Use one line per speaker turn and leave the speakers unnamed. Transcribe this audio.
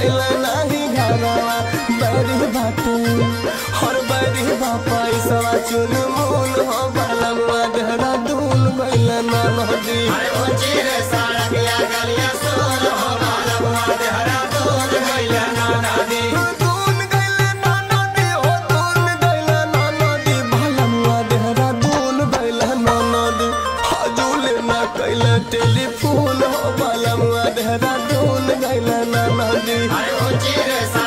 कैला नहीं घरवा बैरी बाटे और बैरी बापा सवा चुन मूल हो बलमुआ देहरादून कैला ना नदी टेलीफोन हो बलमुआ देहरादून गैला ना नदी।